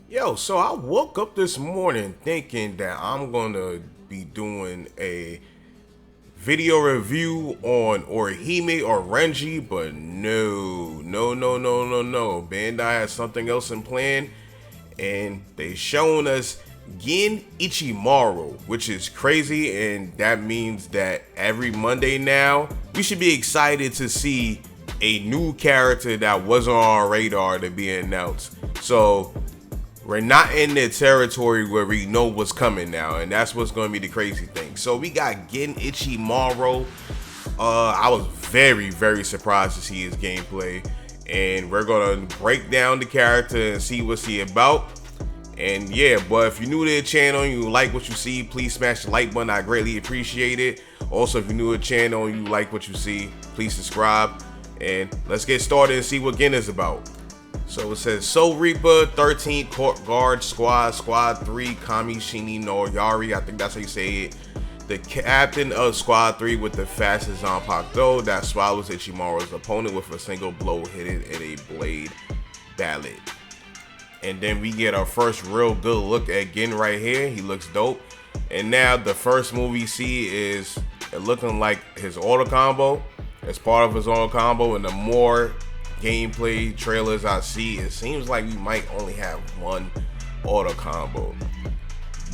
Yo, so I woke up this morning thinking that I'm gonna be doing a video review on Orihime or Renji, but no. Bandai has something else in plan, and they showing us Gin Ichimaru, which is crazy, and that means that every Monday now we should be excited to see a new character that wasn't on our radar to be announced. So we're not in the territory where we know what's coming now, and that's what's going to be the crazy thing. So we got Gen Ichimaru. I was very surprised to see his gameplay, and we're gonna break down the character and see what's he about. And yeah, but if you're new to the channel and you like what you see, please smash the like button. I greatly appreciate it. Also, if you're new to the channel and you like what you see, please subscribe. And let's get started and see what Gen is about. So it says Soul Reaper, 13th Court Guard Squad 3, Kami Shini no Yari, I think that's how you say it. The captain of Squad 3 with the fastest Zanpakuto that swallows Ichimaru's opponent with a single blow hidden in a blade ballad. And then we get our first real good look at Gen right here. He looks dope. And now the first move we see is it looking like his auto combo. As part of his auto combo, and the more gameplay trailers I see, it seems like we might only have one auto combo,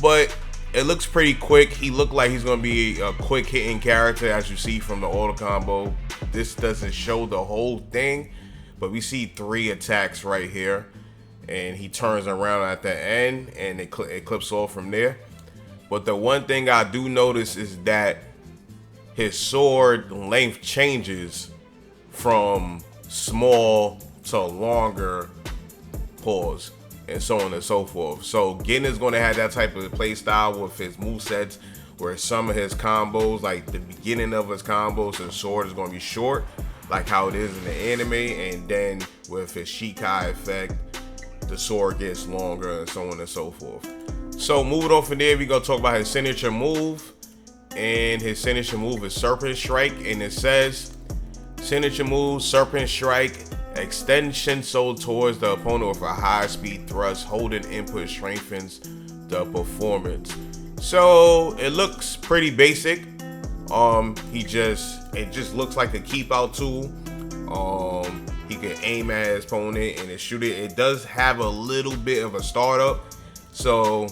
but it looks pretty quick. He looked like he's gonna be a quick hitting character, as you see from the auto combo. This doesn't show the whole thing, but we see 3 attacks right here, and he turns around at the end and it clips off from there. But the one thing I do notice is that his sword length changes from small to longer pause, and so on and so forth. So Gen is going to have that type of play style with his movesets, where some of his combos, like the beginning of his combos, his sword is going to be short, like how it is in the anime, and then with his Shikai effect, the sword gets longer, and so on and so forth. So moving on from there, we're going to talk about his signature move, and his signature move is Serpent Strike, and it says signature move, Serpent Strike, extend Shinso towards the opponent with a high speed thrust. Holding input strengthens the performance. So it looks pretty basic. It just looks like a keep out tool. He can aim at his opponent and shoot it. It does have a little bit of a startup. So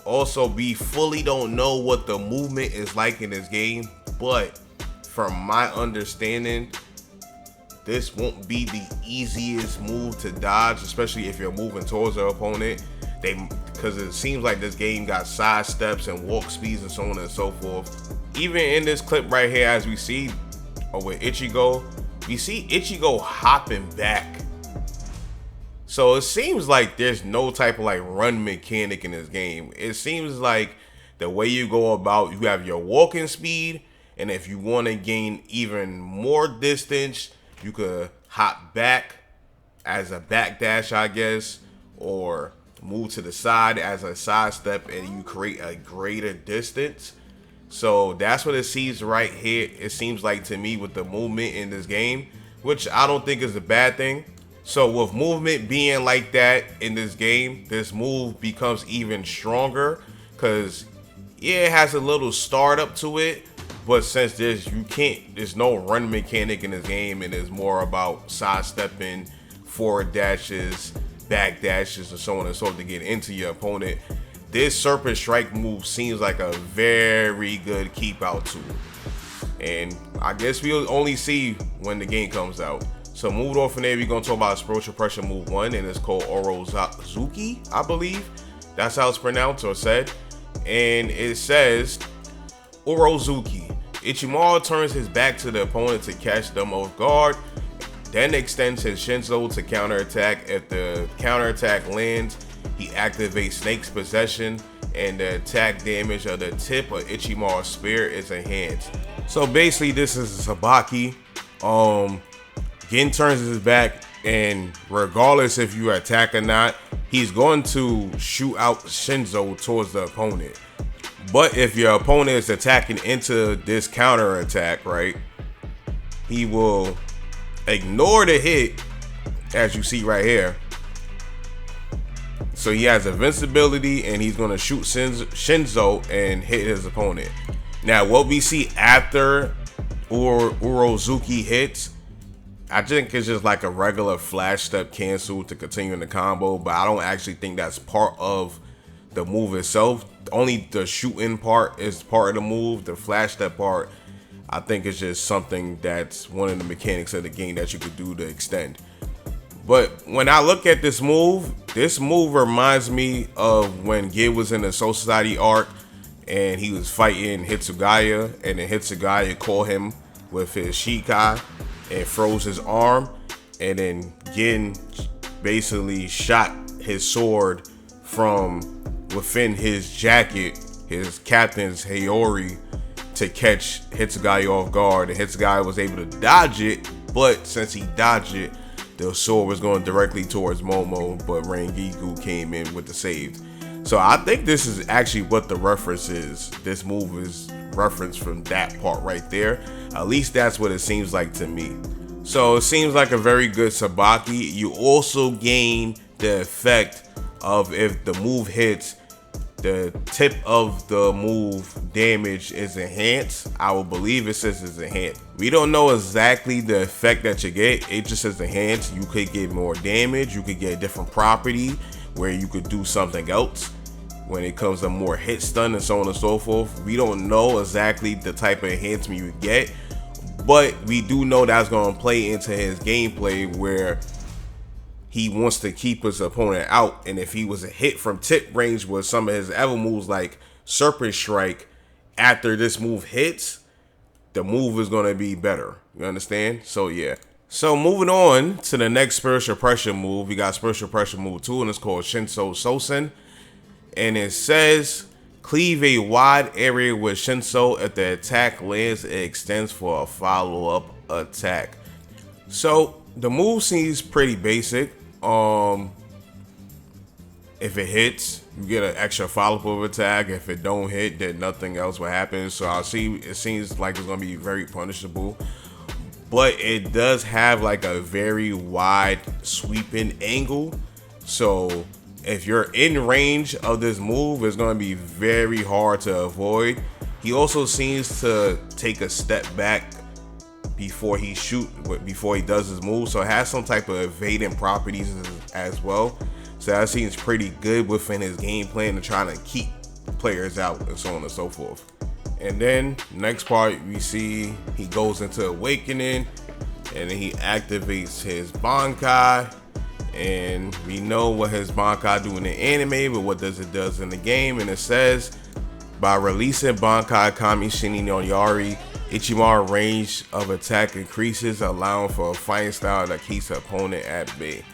also, we fully don't know what the movement is like in this game, but from my understanding, this won't be the easiest move to dodge, especially if you're moving towards the opponent. Because it seems like this game got side steps and walk speeds and so on and so forth. Even in this clip right here, as we see with Ichigo, we see Ichigo hopping back. So it seems like there's no type of like run mechanic in this game. It seems like the way you go about, you have your walking speed, and if you want to gain even more distance, you could hop back as a backdash, I guess, or move to the side as a side step, and you create a greater distance. So that's what it seems right here. It seems like to me with the movement in this game, which I don't think is a bad thing. So with movement being like that in this game, this move becomes even stronger because yeah, it has a little startup to it, but since there's no run mechanic in this game, and it's more about sidestepping, forward dashes, back dashes, and so on and so forth to get into your opponent. This Serpent Strike move seems like a very good keep out tool, and I guess we'll only see when the game comes out. So moving on from there, we're going to talk about Spiritual Pressure Move 1, and it's called Orozuki, I believe. That's how it's pronounced or said. And it says, Orozuki. Ichimaru turns his back to the opponent to catch them off guard, then extends his Shinso to counterattack. If the counterattack lands, he activates Snake's Possession, and the attack damage of the tip of Ichimaru's spear is enhanced. So basically, this is a Sabaki. Gen turns his back, and regardless if you attack or not, he's going to shoot out Shinso towards the opponent. But if your opponent is attacking into this counter attack, right, he will ignore the hit, as you see right here. So he has invincibility, and he's gonna shoot Shinzo and hit his opponent. Now, what we see after Urozuki hits, I think it's just like a regular flash step cancel to continue in the combo, but I don't actually think that's part of the move itself. Only the shooting part is part of the move. The flash step part, I think, is just something that's one of the mechanics of the game that you could do to extend. But when I look at this move reminds me of when Gid was in the Soul Society arc and he was fighting Hitsugaya, and then Hitsugaya caught him with his Shikai and froze his arm, and then Gin basically shot his sword from within his jacket, his captain's Hayori, to catch Hitsugaya off guard, and Hitsugaya was able to dodge it, but since he dodged it, the sword was going directly towards Momo, but Rangiku came in with the save. So I think this is actually what the reference is. This move is referenced from that part right there. At least that's what it seems like to me. So it seems like a very good Sabaki. You also gain the effect of, if the move hits, the tip of the move damage is enhanced. I will believe it says it's enhanced. We don't know exactly the effect that you get. It just says enhanced. You could get more damage. You could get a different property where you could do something else when it comes to more hit stun and so on and so forth. We don't know exactly the type of enhancement you get, but we do know that's going to play into his gameplay where he wants to keep his opponent out, and if he was a hit from tip range with some of his other moves like Serpent Strike, after this move hits, the move is going to be better. You understand? So yeah. So moving on to the next Spiritual Pressure move, we got Spiritual Pressure move 2, and it's called Shinso Sosen. And it says, cleave a wide area with Shinso. If the attack lands, it extends for a follow-up attack. So the move seems pretty basic. If it hits, you get an extra follow-up attack. If it don't hit, then nothing else will happen. So I see it seems like it's gonna be very punishable. But it does have like a very wide sweeping angle. So if you're in range of this move, it's going to be very hard to avoid. He also seems to take a step back before he does his move. So it has some type of evading properties as well. So that seems pretty good within his game plan to try to keep players out and so on and so forth. And then next part, we see he goes into Awakening, and then he activates his Bankai. And we know what his Bankai do in the anime, but what does in the game? And it says, by releasing Bankai Kami Shini no Yari, Ichimaru range of attack increases, allowing for a fighting style that keeps the opponent at bay.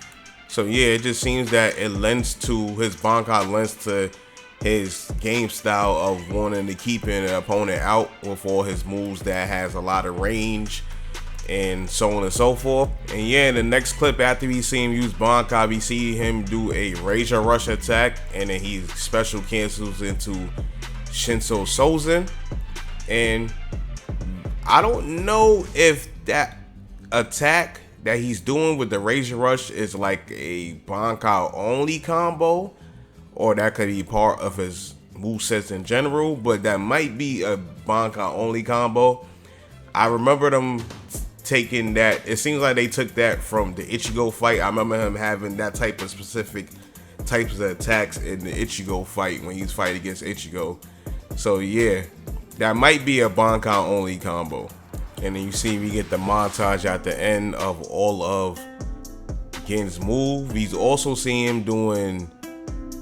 So yeah, it just seems that it lends to his Bankai lends to his game style of wanting to keep an opponent out with all his moves that has a lot of range and so on and so forth. And yeah, in the next clip after we see him use Bankai, we see him do a Razor Rush attack, and then he special cancels into Shinso Sozen. And I don't know if that attack that he's doing with the Razor Rush is like a Bankai only combo, or that could be part of his movesets in general, but that might be a Bankai only combo. I remember them taking that. It seems like they took that from the Ichigo fight. I remember him having that type of specific types of attacks in the Ichigo fight when he's fighting against Ichigo. So yeah, that might be a Bankai only combo. And then you see we get the montage at the end of all of Gen's move. He's also seeing him doing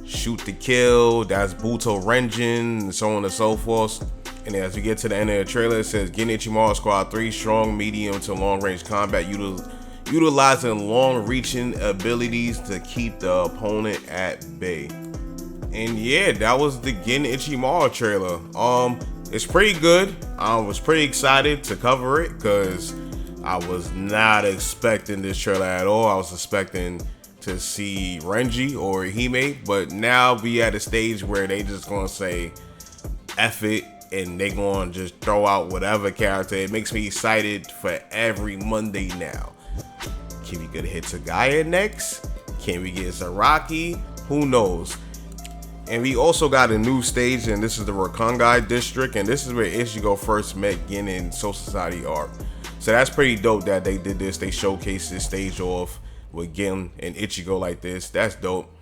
Shoot to Kill, that's Buto Renjin, and so on and so forth. And as we get to the end of the trailer, it says Gen Ichimaru Squad 3, strong, medium to long range combat, utilizing long reaching abilities to keep the opponent at bay. And yeah, that was the Gen Ichimaru trailer. It's pretty good. I was pretty excited to cover it because I was not expecting this trailer at all. I was expecting to see Renji or Hime, but now we at a stage where they just gonna say F it, and they gonna just throw out whatever character. It makes me excited for every Monday now. Can we get Hitsugaya next? Can we get Zaraki? Who knows? And we also got a new stage, and this is the Rakangai district, and this is where Ichigo first met Gin in Soul Society arc. So that's pretty dope that they did this. They showcased this stage off with Gin and Ichigo like this. That's dope.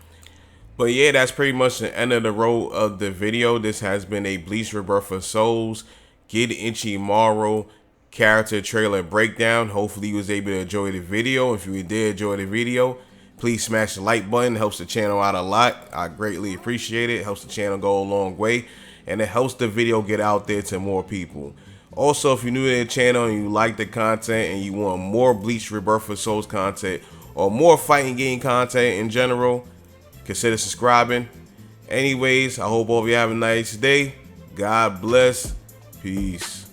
But yeah, that's pretty much the end of the road of the video. This has been a Bleach Rebirth of Souls Gin Ichimaru character trailer breakdown. Hopefully you was able to enjoy the video. If you did enjoy the video, please smash the like button. It helps the channel out a lot. I greatly appreciate it. It helps the channel go a long way, and it helps the video get out there to more people. Also, if you're new to the channel and you like the content and you want more Bleach Rebirth of Souls content or more fighting game content in general, consider subscribing. Anyways, I hope all of you have a nice day. God bless. Peace.